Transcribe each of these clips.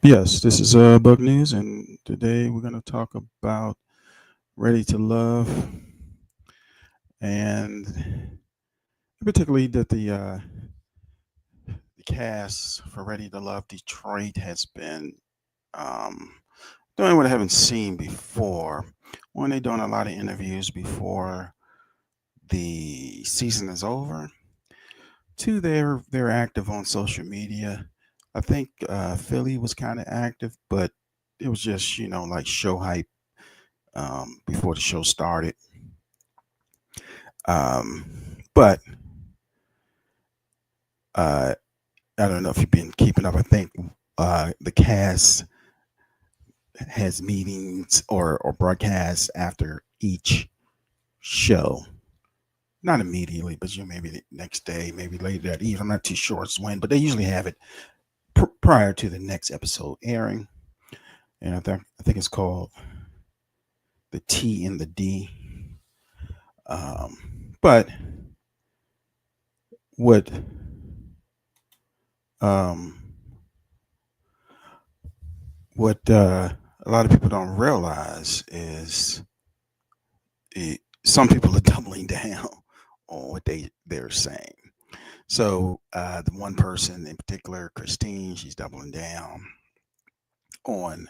Yes, this is Bug News, and today we're going to talk about Ready to Love, and particularly that the cast for Ready to Love Detroit has been um, doing what I haven't seen before. One, they're doing a lot of interviews before the season is over. Two, they're active on social media. I think Philly was kind of active, but it was just like show hype before the show started. But uh, I don't know if you've been keeping up. I think the cast has meetings or broadcasts after each show. Not immediately, but maybe the next day, maybe later that eve. I'm not too sure it's when, but they usually have it prior to the next episode airing. And I think it's called the T and the D. But what um, what a lot of people don't realize is some people are doubling down on what they're saying. So the one person in particular, Christine, she's doubling down on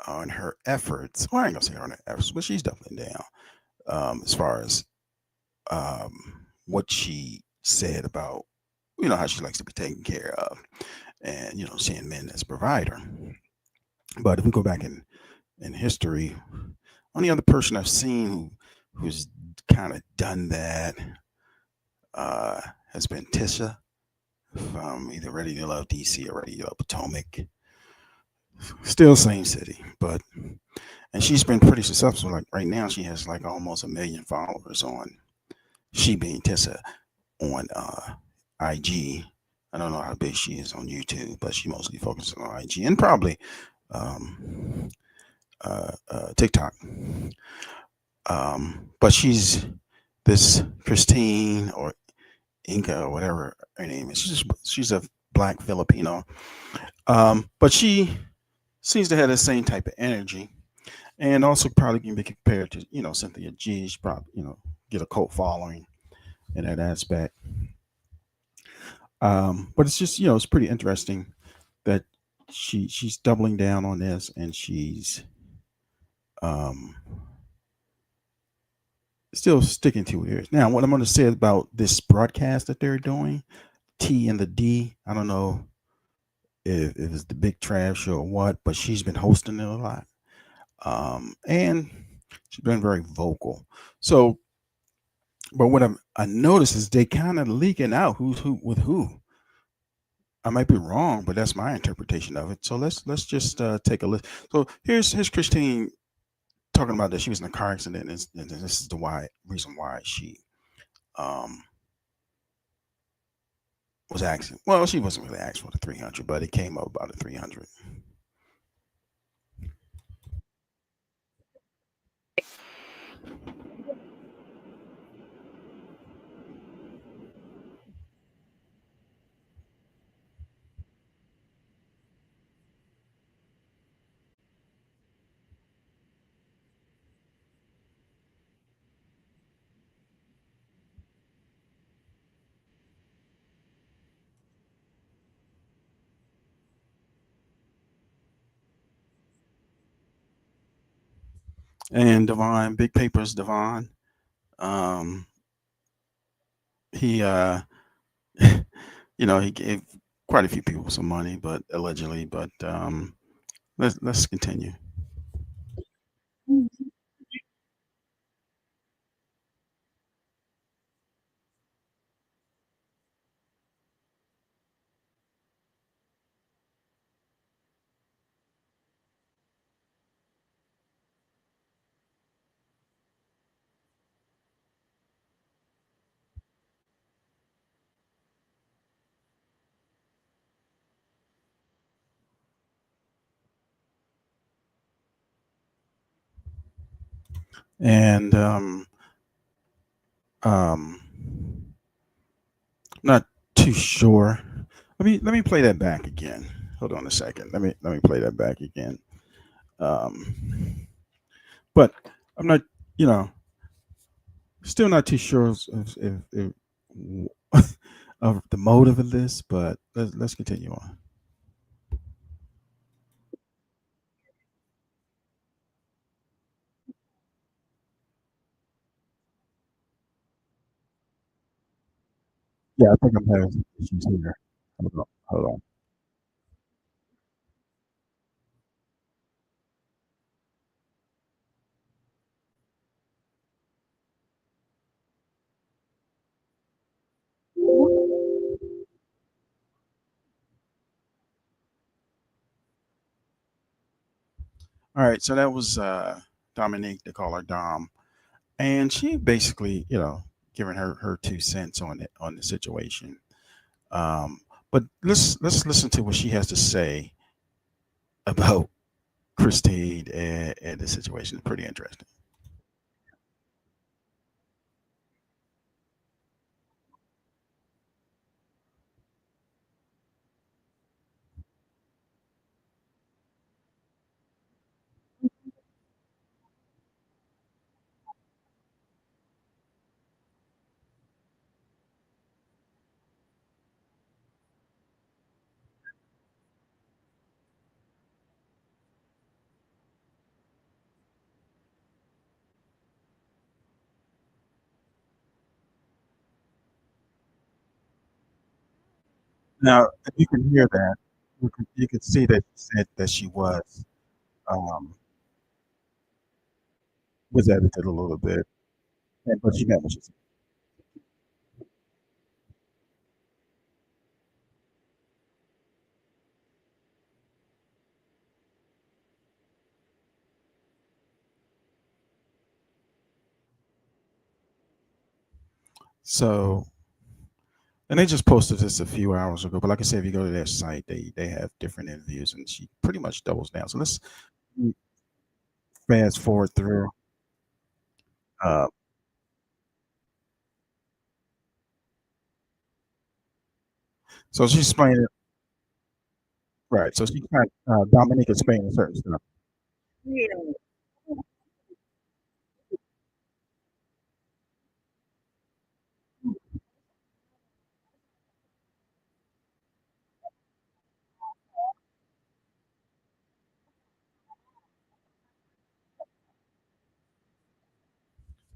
on her efforts. Well, I ain't gonna say on her efforts, but she's doubling down as far as what she said about how she likes to be taken care of, and seeing men as provider. But if we go back in history, only other person I've seen who's kind of done that uh, has been Tisia from either Ready to Love DC or Ready to Love Potomac. Still same city, but and she's been pretty successful. Like right now, she has like almost 1 million followers on she being Tessa on IG. I don't know how big she is on YouTube, but she mostly focuses on IG and probably um, TikTok. But she's this Christine or Inca or whatever her name is. She's a black Filipino, but she seems to have the same type of energy, and also probably can be compared to Cynthia G. She probably get a cult following in that aspect. But it's just it's pretty interesting that she's doubling down on this, and she's um, still sticking to it. Now, what I'm going to say about this broadcast that they're doing, T and the D. I don't know if it's the Big Trash Show or what, but she's been hosting it a lot, and she's been very vocal. So, but what I noticed is they kind of leaking out who's who with who. I might be wrong, but that's my interpretation of it. So let's just take a list. So here's Christine talking about that she was in a car accident, and this is the reason why she um, was asking. Well, she wasn't really asking for the 300, but it came up about the 300. And Devon, Big Papers, Devon, um, he he gave quite a few people some money, but allegedly. But let's continue. And um, not too sure. Let me play that back again. Hold on a second. Let me play that back again. Um, but I'm not, you know, still not too sure of the motive of this, but let's continue on. Yeah, I think I'm having some issues here. Hold on. Hold on. All right, so that was Dominique. They call her Dom, and she basically, giving her 2 cents on the situation. Um, but let's listen to what she has to say about Christine and the situation. It's pretty interesting. Now, if you can hear that, you could see that she said that she um, was edited a little bit, but she meant what she said. So, and they just posted this a few hours ago. But like I said, if you go to their site, they have different interviews, and she pretty much doubles down. So let's fast forward through. Uh, so she's explaining, right? So she's trying, Dominique explaining certain stuff.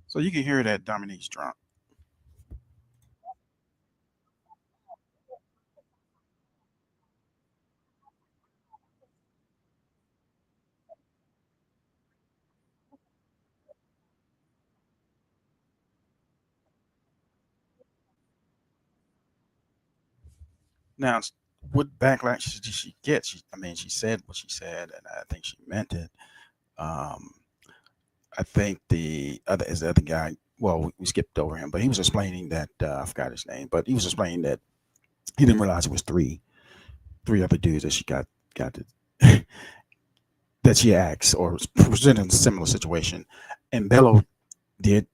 So you can hear that Dominique's drunk. Now, what backlash did she get? I mean, she said what she said, and I think she meant it. Um, I think the other guy. Well, we skipped over him, but he was explaining that I forgot his name, but he was explaining that he didn't realize it was three other dudes that she got to, that she asked or was presented in a similar situation, and Bello did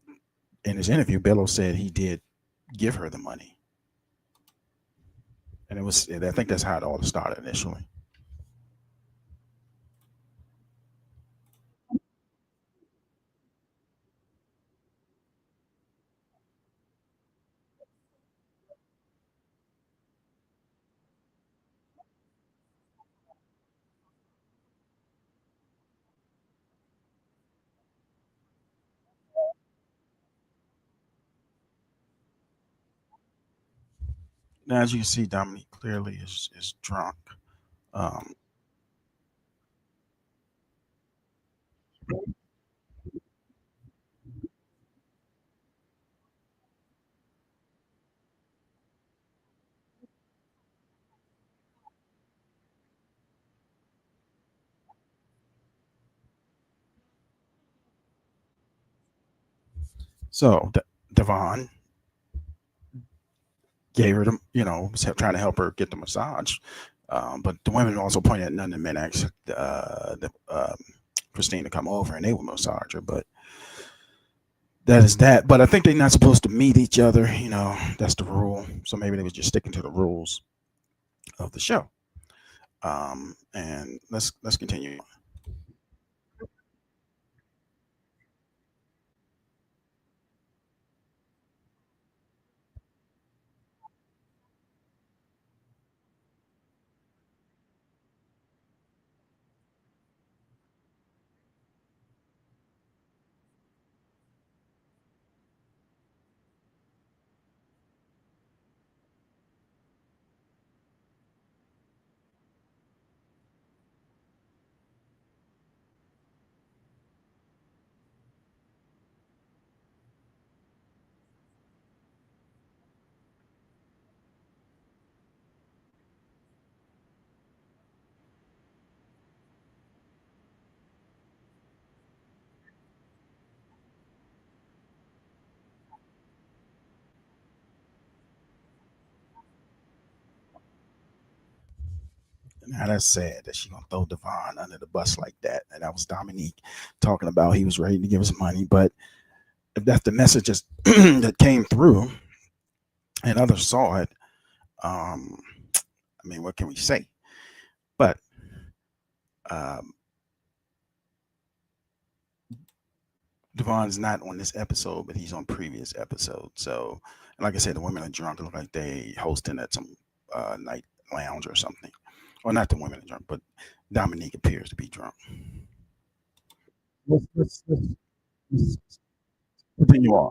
in his interview. Bello said he did give her the money, and it was. I think that's how it all started initially. Now, as you can see, Dominique clearly is drunk. Um, so Devon gave her the, was trying to help her get the massage. But the women also pointed out none of the men asked Christine to come over and they would massage her. But that is that. But I think they're not supposed to meet each other. That's the rule. So maybe they was just sticking to the rules of the show. And let's continue. Now that's sad that she gonna throw Devon under the bus like that. And that was Dominique talking about he was ready to give us money. But if that's the messages that came through and others saw it, um, I mean, what can we say? But um, Devon's not on this episode, but he's on previous episodes. So, like I said, the women are drunk. It look like they hosting at some night lounge or something. Or not the women are drunk, but Dominique appears to be drunk. Let's continue on.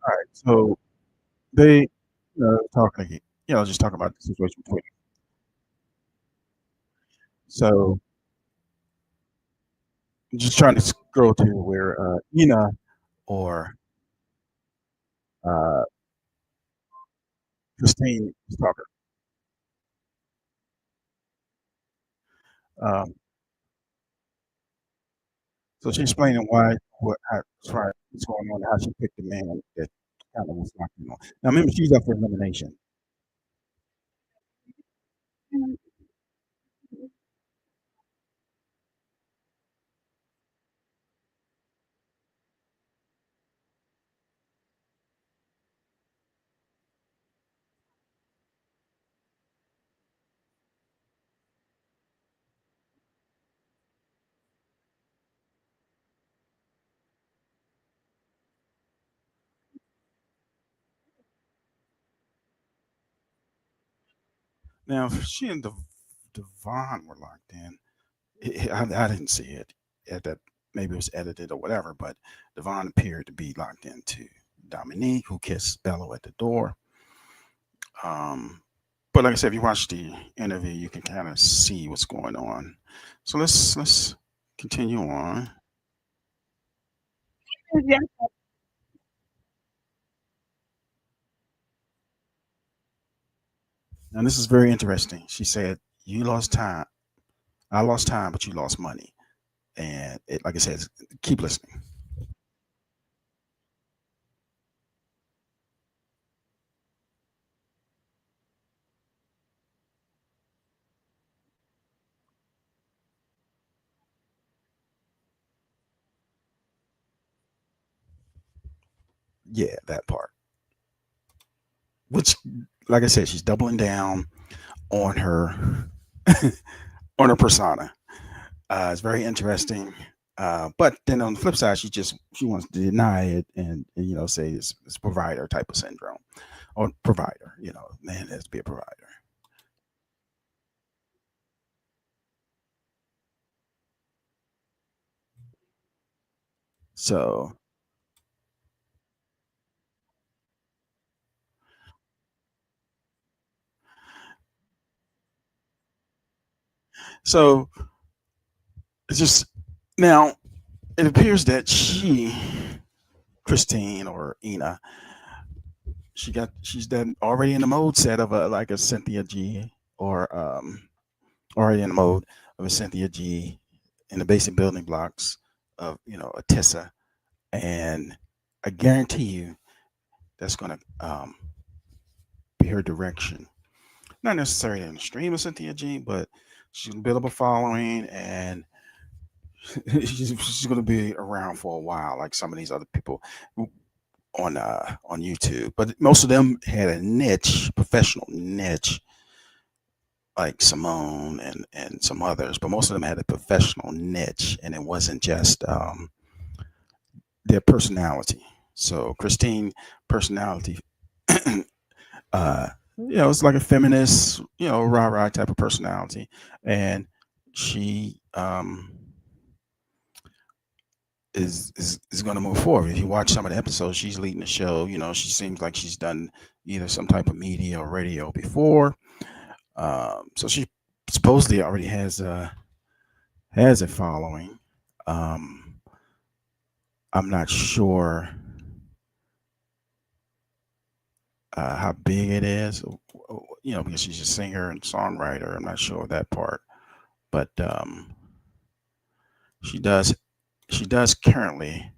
All right. So they, talking again, just talking about the situation between. So I'm just trying to scroll to where Ina or uh, Christine was talking. Um, so she's explaining what's going on, how she picked the man that kind of was knocking on. Now remember, she's up for elimination. Now if she and Devon were locked in. I didn't see it at that. Maybe it was edited or whatever, but Devon appeared to be locked into Dominique, who kissed Bello at the door. Um, but like I said, if you watch the interview, you can kind of see what's going on. So let's continue on. And this is very interesting. She said, "You lost time. I lost time, but you lost money." And like I said, keep listening. Yeah, that part. Which, like I said, she's doubling down on her on her persona. It's very interesting. But then on the flip side, she wants to deny it and say it's provider type of syndrome or provider. Man has to be a provider. So so it's just now it appears that Christine or Ina, she's done already in the mode set of a like a Cynthia G, or already in the mode of a Cynthia G, in the basic building blocks of, a Tissa. And I guarantee you that's going to be her direction. Not necessarily in the stream of Cynthia G, but she's going to build up a following, and she's going to be around for a while, like some of these other people on YouTube. But most of them had a niche, professional niche, like Simone and some others. But most of them had a professional niche, and it wasn't just their personality. So Christine personality, it's like a feminist, rah rah type of personality, and she is going to move forward. If you watch some of the episodes, she's leading the show. She seems like she's done either some type of media or radio before. So she supposedly already has a following. I'm not sure how big it is, because she's a singer and songwriter. I'm not sure of that part, but she does currently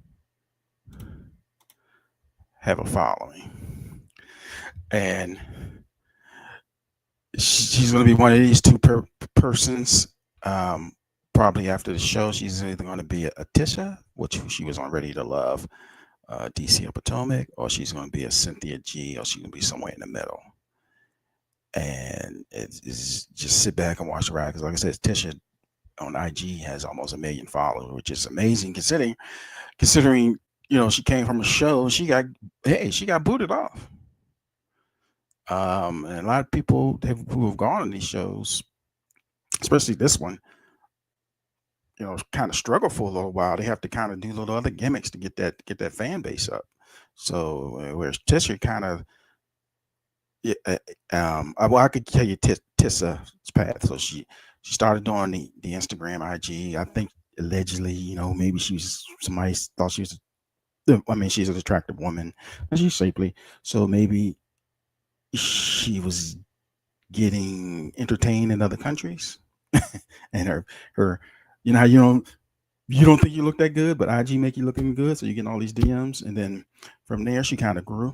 have a following, and she's going to be one of these two persons. Probably after the show, she's either going to be a Tisha, which she was on Ready to Love, DC Potomac, or she's going to be a Cynthia G, or she's going to be somewhere in the middle. And it's just sit back and watch the ride, because like I said, Tisha on IG has almost 1 million followers, which is amazing considering she came from a show. She got booted off. And a lot of people who have gone on these shows, especially this one, kind of struggle for a little while. They have to kind of do little other gimmicks to get that fan base up. So whereas Tisha kind of, I could tell you Tissa's path. So she started doing the Instagram, IG. I think allegedly, maybe somebody thought she was. She's an attractive woman, and she's shapely. So maybe she was getting entertained in other countries, and her, how you don't think you look that good, but IG make you looking good, so you're getting all these DMs, and then from there she kind of grew.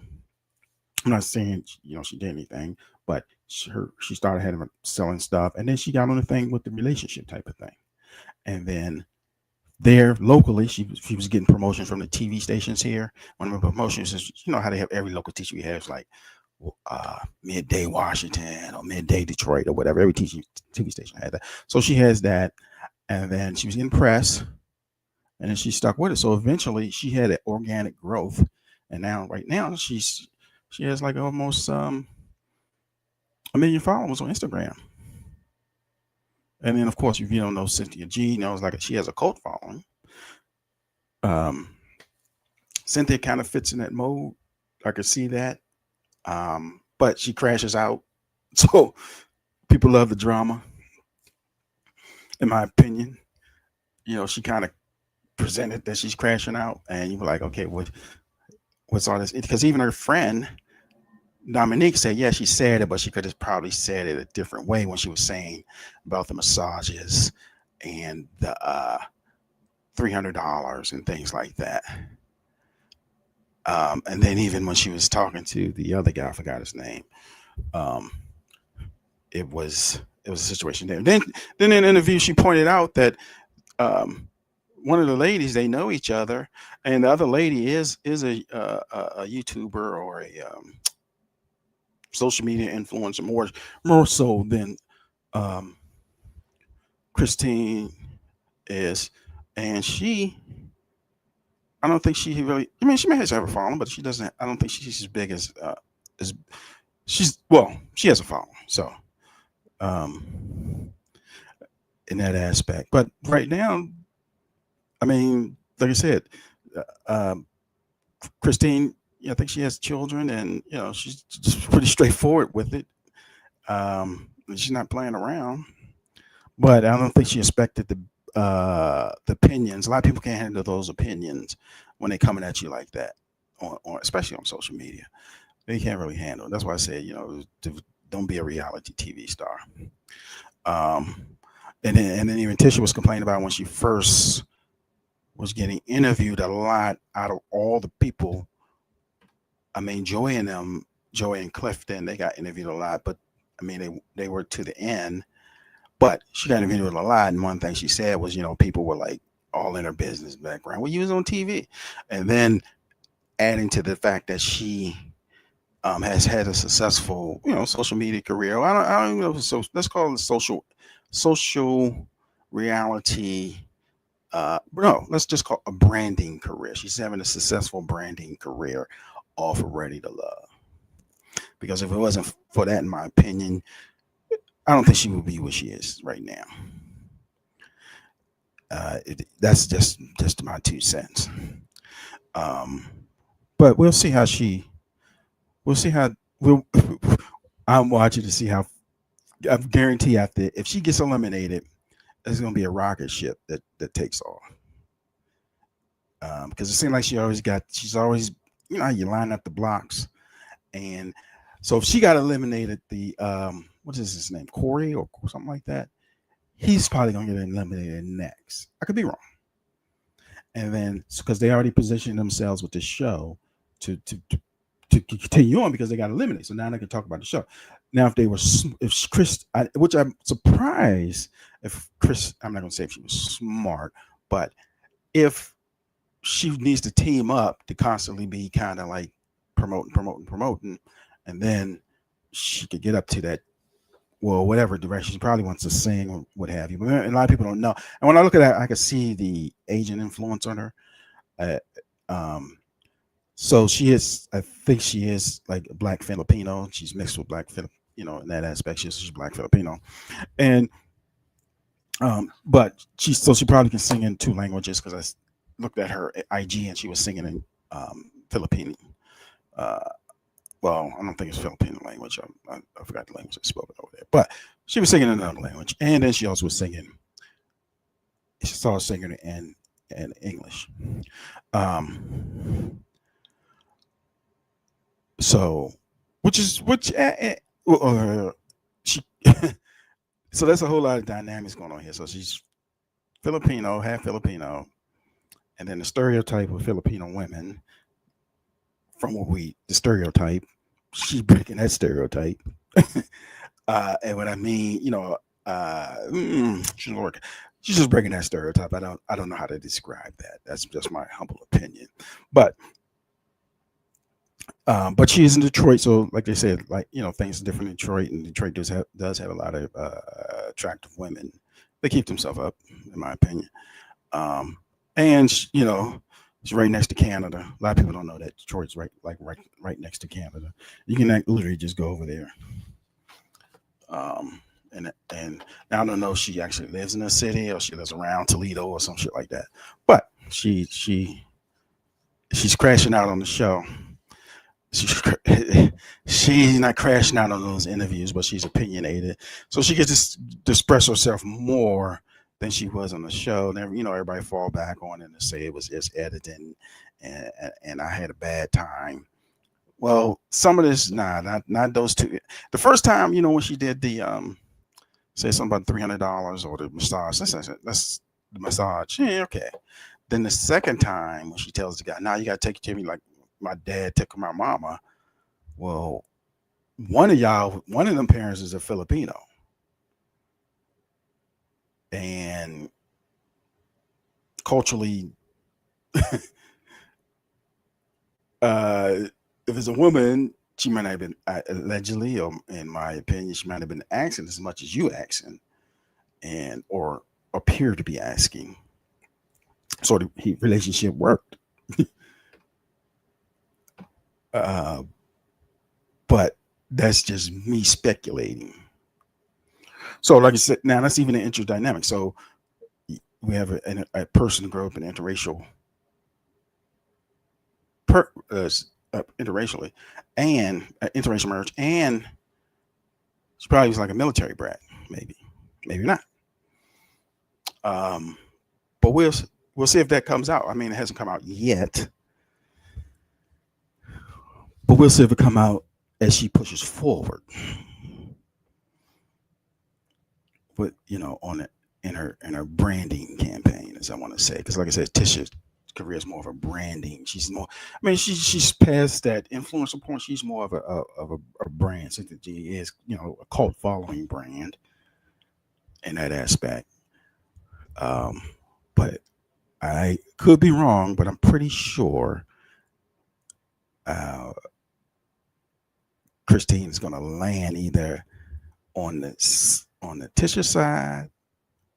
I'm not saying she did anything, but she started having selling stuff, and then she got on the thing with the relationship type of thing, and then there locally she was getting promotions from the TV stations here. One of the promotions is how they have every local TV has like Midday Washington or Midday Detroit or whatever. Every TV station had that, so she has that, and then she was getting press, and then she stuck with it. So eventually she had an organic growth, and right now she has like almost 1 million followers on Instagram. And then of course, if you don't know Cynthia G, like she has a cult following. Cynthia kind of fits in that mode. I could see that. But she crashes out. So people love the drama, in my opinion. She kind of presented that she's crashing out, and you were like, okay, what's all this? Because even her friend Dominique said, yeah, she said it, but she could have probably said it a different way when she was saying about the massages and the $300 and things like that. And then even when she was talking to the other guy, I forgot his name. It was a situation there. Then in an interview, she pointed out that one of the ladies, they know each other, and the other lady is a YouTuber or a social media influencer, more so than Christine is. And I don't think she really. She may have a following, but she doesn't. I don't think she's as big as she has a following. So, in that aspect, but right now, like I said, Christine, I think she has children, and she's just pretty straightforward with it. She's not playing around, but I don't think she expected the opinions. A lot of people can't handle those opinions when they're coming at you like that, or especially on social media. They can't really handle it. That's why I said, don't be a reality TV star. Um, and then even Tisha was complaining about when she first was getting interviewed a lot out of all the people. I mean, Joy and Clifton, they got interviewed a lot, but I mean, they were to the end. But she got interviewed a lot, and one thing she said was, people were like all in her business background. Well, you was on TV, and then adding to the fact that she has had a successful, social media career. Well, I don't even know. So let's call it social reality. No, let's just call it a branding career. She's having a successful branding career off of Ready to Love. Because if it wasn't for that, in my opinion, I don't think she would be where she is right now. That's just my 2 cents. Um, but we'll see how she. We'll see how. We'll. I'm watching to see how. I guarantee after if she gets eliminated, there's going to be a rocket ship that takes off. Because it seems like she's always, how you line up the blocks, and so if she got eliminated, the what is his name, Corey or something like that, he's probably gonna get eliminated next. I could be wrong. And then because they already positioned themselves with the show to continue on because they got eliminated, so now they can talk about the show. Now, if Chris, which I'm surprised if Chris, I'm not gonna say if she was smart, but if she needs to team up to constantly be kind of like promoting, and then she could get up to that, well, whatever direction. She probably wants to sing or what have you. But a lot of people don't know. And when I look at that, I can see the Asian influence on her. Uh, um, so she is, I think she is like a black Filipino. She's mixed with black Filipino, in that aspect. She's black Filipino. And but she probably can sing in 2 languages because looked at her IG and she was singing in Filipino. Uh, well, I don't think it's Filipino language. I forgot the language I spoke over there, but she was singing in another language, and then she also was singing. She started singing in English. Um, so, she. So that's a whole lot of dynamics going on here. So she's Filipino, half Filipino, and then the stereotype of Filipino women from the stereotype, she's breaking that stereotype. And what I mean, she's just breaking that stereotype. I don't know how to describe that. That's just my humble opinion. But she's in Detroit, so like they said, like things are different in Detroit, and Detroit does have a lot of attractive women. They keep themselves up, in my opinion. And it's right next to Canada. A lot of people don't know that Detroit's right next to Canada. You can literally just go over there. And I don't know if she actually lives in the city or she lives around Toledo or some shit like that. But she's crashing out on the show. She's not crashing out on those interviews, but she's opinionated, so she gets to express herself more than she was on the show. And everybody fall back on it and say it was just editing, and I had a bad time. Well, some of this, not those two. The first time, when she did the say something about $300 or the massage, that's the massage. Yeah, okay. Then the second time when she tells the guy, now you got to take it to me like my dad took my mama. Well, one of them parents is a Filipino, and culturally, if it's a woman, she might not have been allegedly, or in my opinion, she might have been asking as much as you asking, and or appear to be asking. So the relationship worked. uh, but that's just me speculating. So, like I said, now that's even an interdynamic. So we have a person who grew up in interracial, interracially, and interracial marriage, and she probably was like a military brat, maybe not. But we'll see if that comes out. I mean, it hasn't come out yet, But we'll see if it come out as she pushes forward with, on it in her branding campaign, as I want to say. Because like I said, Ticia's career is more of a branding. She's more. I mean, she's past that influencer point. She's more of a brand. Since she is, a cult following brand in that aspect. Um, but I could be wrong, but I'm pretty sure uh, Christine is going to land either on the Tisha side,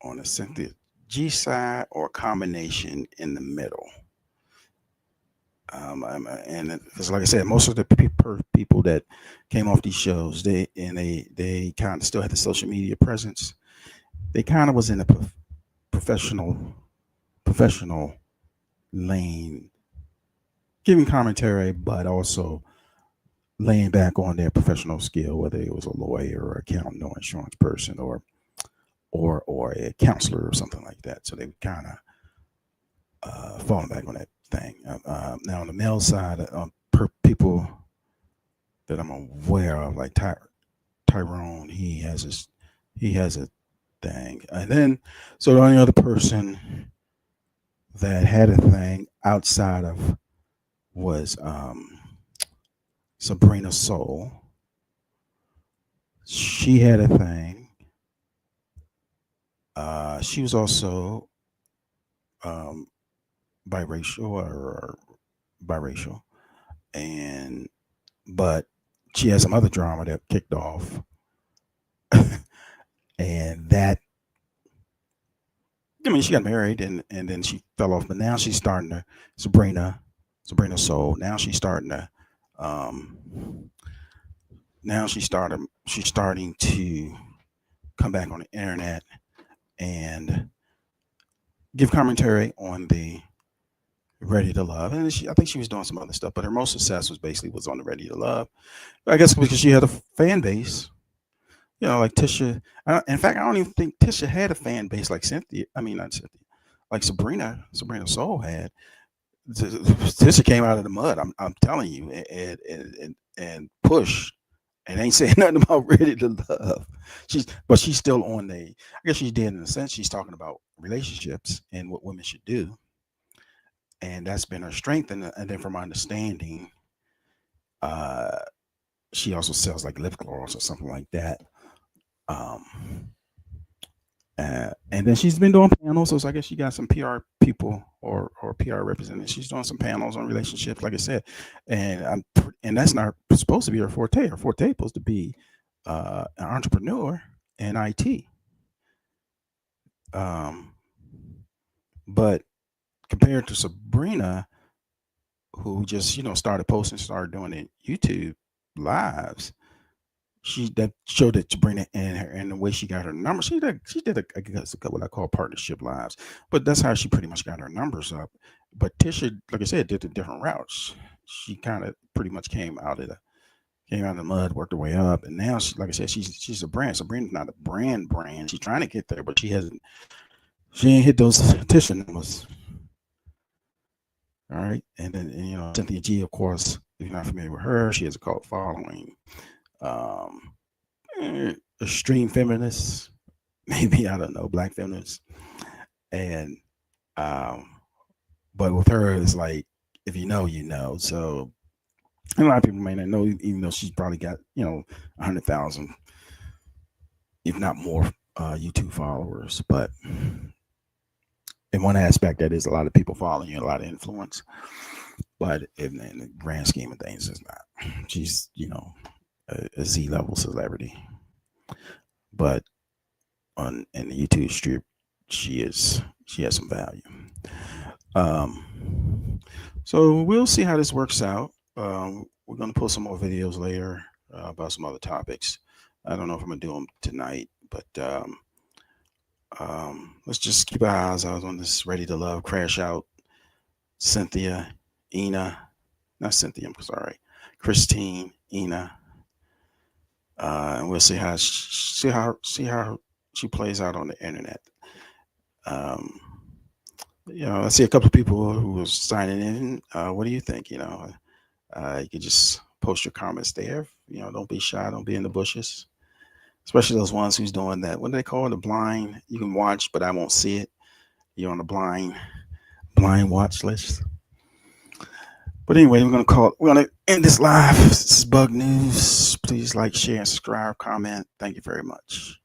on the Cynthia G side, or a combination in the middle. And because, like I said, most of the people that came off these shows, they kind of still had the social media presence. They kind of was in a professional lane, giving commentary, but also laying back on their professional skill, whether it was a lawyer or accountant or insurance person or a counselor or something like that. So they would kind of falling back on that thing. Now on the male side, people that I'm aware of, like Tyrone, he has a thing, and then so the only other person that had a thing outside of was Sabrina Soul. She had a thing. She was also um, biracial or biracial, and but she had some other drama that kicked off, and that I mean she got married and then she fell off, but now she's starting to Sabrina Sabrina Soul. Now she's starting to um, she's starting to come back on the internet and give commentary on the Ready to Love, and I think she was doing some other stuff, but her most success was on the Ready to Love. I guess because she had a fan base, like Tisha. In fact, I don't even think Tisha had a fan base like Cynthia. I mean, not Cynthia, like Sabrina Soul had. Tisha came out of the mud. I'm telling you, and push, and ain't saying nothing about Ready to Love. She's still on the. I guess she did in a sense. She's talking about relationships and what women should do, and that's been her strength. And then from my understanding, uh, she also sells like lip gloss or something like that. Um, and then she's been doing panels, so I guess she got some PR people or PR representatives. She's doing some panels on relationships, like I said, and that's not supposed to be her forte. Her forte is supposed to be an entrepreneur in IT. Um, but compared to Sabrina, who just started posting, started doing it YouTube lives, she that showed that Sabrina and the way she got her numbers. She did I guess what I call partnership lives, but that's how she pretty much got her numbers up. But Tisha, like I said, did the different routes. She kind of pretty much came out of the mud, worked her way up, and now like I said, she's a brand. Sabrina's not a brand. She's trying to get there, but she ain't hit those Tisha numbers. All right, and then Cynthia G, of course, if you're not familiar with her, she has a cult following. Um, Extreme feminists, maybe I don't know, black feminists, and um, but with her, it's like if you know, you know. So a lot of people may not know, even though she's probably got 100,000, if not more, YouTube followers. But in one aspect, that is a lot of people following you, a lot of influence. But in the grand scheme of things, it's not. She's a Z level celebrity, but on in the YouTube strip, she has some value. So we'll see how this works out. We're gonna post some more videos later about some other topics. I don't know if I'm gonna do them tonight, but let's just keep our eyes out on this Ready to Love crash out. Cynthia, Ina, not Cynthia. I'm sorry, Christine, Ina, and we'll see how she plays out on the internet. Um, I see a couple of people who are signing in. What do you think? You could just post your comments there. Don't be shy. Don't be in the bushes, especially those ones who's doing that. What do they call it? The blind. You can watch, but I won't see it. You're on the blind watch list. But anyway, we're gonna end this live. This is Bug News. Please like, share, and subscribe, comment. Thank you very much.